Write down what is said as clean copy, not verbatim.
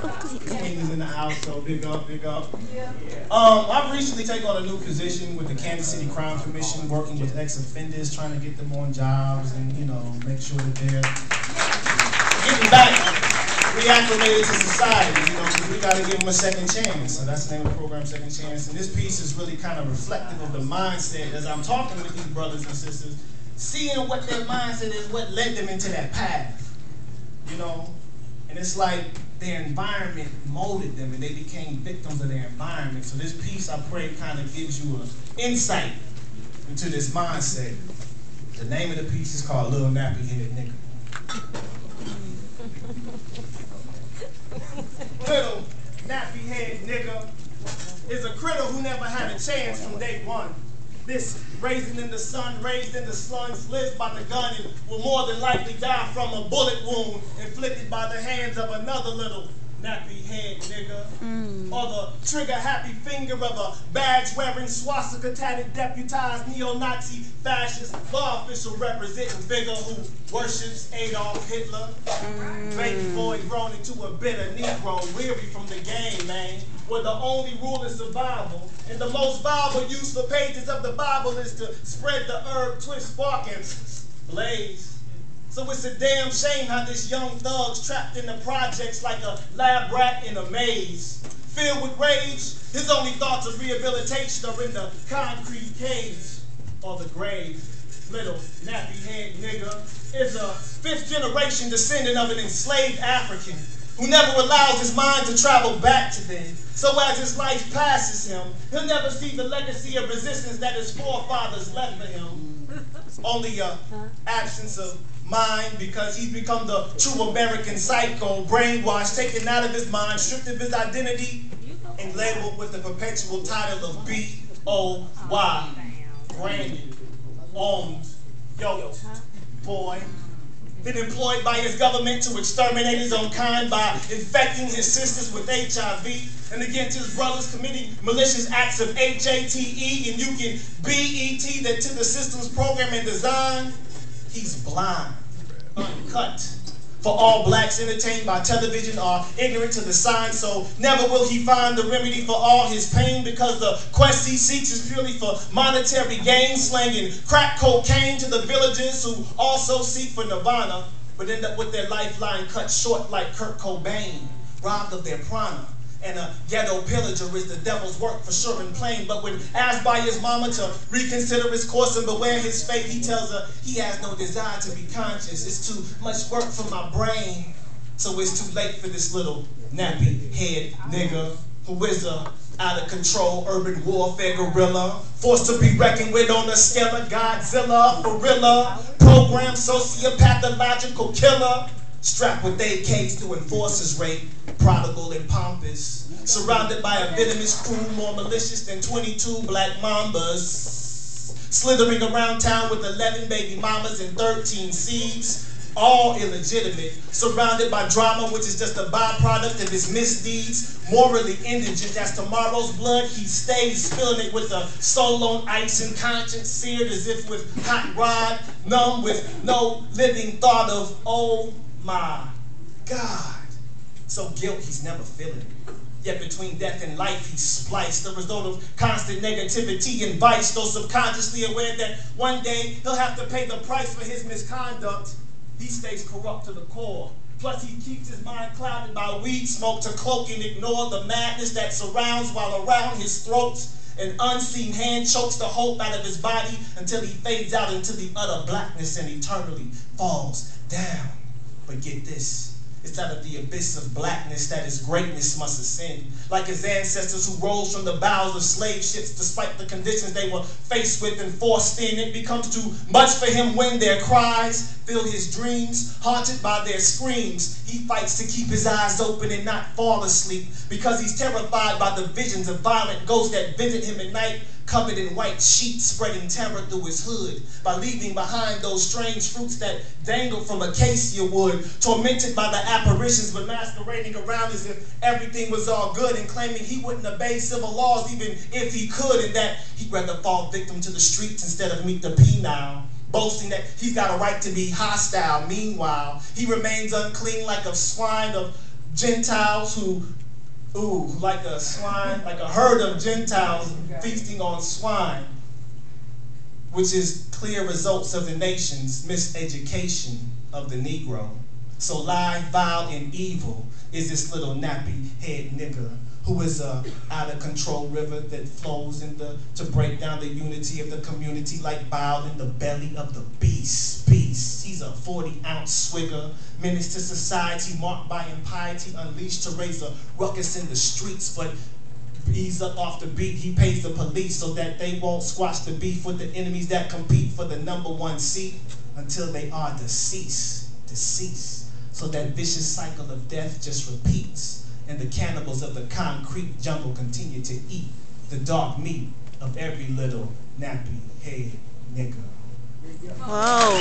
Queen is in the house, so big up, big up. I've recently taken on a new position with the Kansas City Crime Commission, working with ex-offenders, trying to get them on jobs and, you know, make sure that they're getting back reacclimated to society, you know, because we got to give them a second chance. So that's the name of the program, Second Chance. And this piece is really kind of reflective of the mindset as I'm talking with these brothers and sisters, seeing what their mindset is, what led them into that path, you know. And it's like their environment molded them and they became victims of their environment. So this piece, I pray, kind of gives you an insight into this mindset. The name of the piece is called Little Nappy Head Nigga. Little nappy head nigga is a critter who never had a chance from day one. This raising in the sun, raised in the sluns, lived by the gun and will more than likely die from a bullet wound inflicted by the hands of another little nappy head nigga. Or the trigger-happy finger of a badge-wearing, swastika-tatted, deputized, neo-Nazi, fascist, law official representing figure who worships Adolf Hitler. Baby boy grown into a bitter Negro, weary from the game, man, where the only rule is survival. And the most viable use for pages of the Bible is to spread the herb, twist, spark, and blaze. So it's a damn shame how this young thug's trapped in the projects like a lab rat in a maze. Filled with rage, his only thoughts of rehabilitation are in the concrete cage or the grave. Little nappy head nigga is a fifth generation descendant of an enslaved African who never allows his mind to travel back to them. So as his life passes him, he'll never see the legacy of resistance that his forefathers left for him. Only a absence of mind, because he's become the true American psycho, brainwashed, taken out of his mind, stripped of his identity, and labeled with the perpetual title of B.O.Y. Branded, owned, yoked, boy. Been employed by his government to exterminate his own kind by infecting his sisters with HIV, and against his brothers committing malicious acts of HATE, and you can BET that to the system's program and design. He's blind, uncut. For all blacks entertained by television are ignorant to the signs, so never will he find the remedy for all his pain, because the quest he seeks is purely for monetary gain, slanging crack cocaine to the villagers who also seek for nirvana, but end up with their lifeline cut short like Kurt Cobain, robbed of their prana. And a ghetto pillager is the devil's work for sure and plain. But when asked by his mama to reconsider his course and beware his fate, he tells her he has no desire to be conscious. It's too much work for my brain. So it's too late for this little nappy head nigga who is a out of control urban warfare gorilla, forced to be reckoned with on the scale of Godzilla, gorilla, programmed sociopathological killer. Strapped with AKs to enforce his rape, prodigal and pompous, surrounded by a venomous crew more malicious than 22 black mambas, slithering around town with 11 baby mamas and 13 seeds, all illegitimate, surrounded by drama which is just a byproduct of his misdeeds, morally indigent as tomorrow's blood he stays spilling it with a soul on ice and conscience seared as if with hot rod, numb with no living thought of oh my God. So guilt he's never feeling. Yet between death and life he's spliced, the result of constant negativity and vice, though subconsciously aware that one day he'll have to pay the price for his misconduct. He stays corrupt to the core. Plus he keeps his mind clouded by weed smoke to cloak and ignore the madness that surrounds, while around his throat an unseen hand chokes the hope out of his body until he fades out into the utter blackness and eternally falls down. But get this, it's out of the abyss of blackness that his greatness must ascend. Like his ancestors who rose from the bowels of slave ships despite the conditions they were faced with and forced in. It becomes too much for him when their cries fill his dreams, haunted by their screams. He fights to keep his eyes open and not fall asleep, because he's terrified by the visions of violent ghosts that visit him at night, covered in white sheets, spreading terror through his hood, by leaving behind those strange fruits that dangle from acacia wood, tormented by the apparitions but masquerading around as if everything was all good, and claiming he wouldn't obey civil laws even if he could, and that he'd rather fall victim to the streets instead of meet the penile, boasting that he's got a right to be hostile. Meanwhile, he remains unclean like a swine of Gentiles who, like a swine, like a herd of Gentiles feasting on swine, which is clear results of the nation's miseducation of the Negro. So lie, vile, and evil is this little nappy head nigger who is a out of control river that flows to break down the unity of the community like bile in the belly of the beast. He's a 40-ounce swigger, menace to society, marked by impiety, unleashed to raise a ruckus in the streets, but he's up off the beat. He pays the police so that they won't squash the beef with the enemies that compete for the #1 seat until they are deceased. So that vicious cycle of death just repeats, and the cannibals of the concrete jungle continue to eat the dark meat of every little nappy head nigga. Whoa.